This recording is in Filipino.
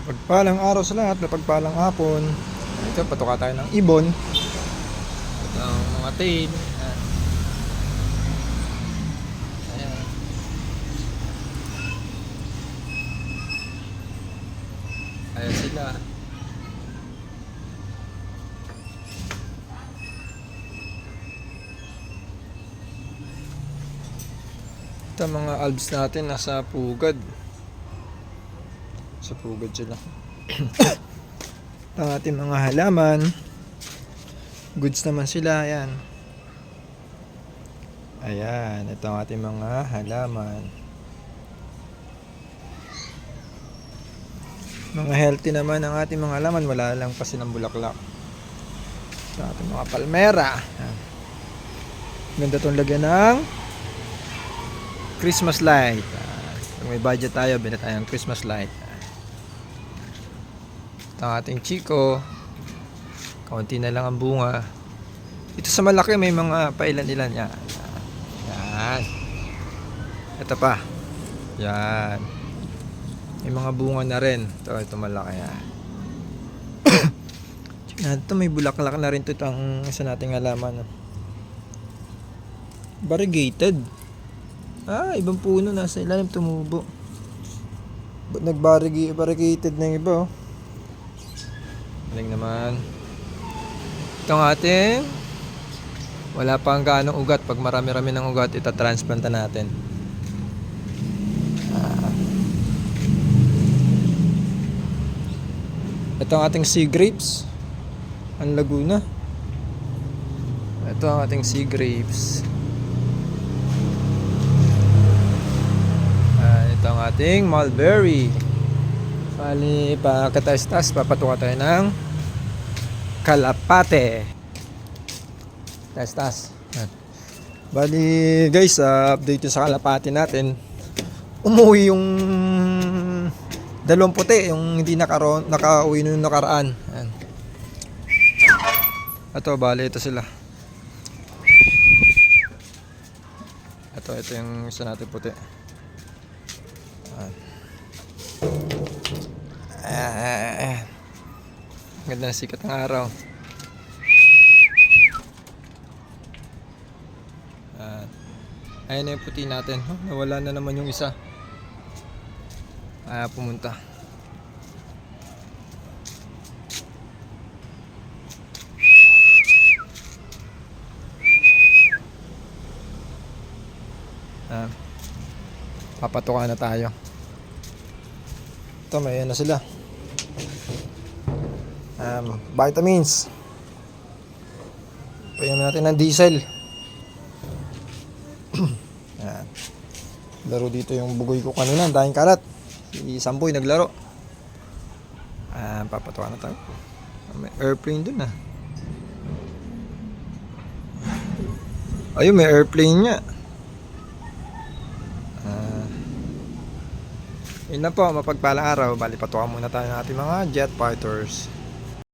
Pagpalang araw sa lahat, pagpalang hapon. Ito, patuka tayo ng ibon. Ito ang mga tail. Ayan. Ayan sila. Ito mga albs natin nasa pugad. Sa pugad sila. Ang ating mga halaman. Goods naman sila. Ayan. Ayan. Ito ang ating mga halaman. Mga healthy naman ang ating mga halaman. Wala lang pa silang bulaklak. Ito ating mga palmera. Ayan. Ganda itong lagyan ng Christmas light. Kung may budget tayo, bili tayo ng Christmas light. Ito ang ating chiko. Kaunti na lang ang bunga. Ito sa malaki may mga pailan-ilan yan. Yan. Ito pa. Yan. May mga bunga na rin. Ito malaki yan. Ito may bulaklak na rin. Ito ang isa nating halaman. Variegated. Ibang puno nasa ilalim tumubo. Ba't nag-variegated na yung iba, oh? Galing naman. Itong ating wala pang gaanong ugat. Pag marami-rami ng ugat, ita-transplanta natin. Ito ang ating sea grapes. Ang Laguna. Ito ang ating sea grapes. Ito ang ating mulberry. Bali, pagkatas-tas, papatuka tayo ng kalapate. Tas-tas. Bali, guys, update sa kalapate natin. Umuwi yung dalawang puti, yung hindi nakauwi nung nakaraan. Ayan. Ito, bali, ito sila. Ito yung isa natin puti. Ganda na sikat ng araw. Ayan na yung puti natin. Nawala na naman yung isa. Pumunta. Papatukan na tayo. Ito, may na sila. Vitamins. Painom natin ng diesel. Ayan. Laro dito yung bugoy ko kanina. Dahil kalat. Si Samboy naglaro. Papatukan na tayo. May airplane dun, Ayun, may airplane nga. Yun na po, mapagpalang araw. Bali, patukan muna tayo ng ating mga jet fighters.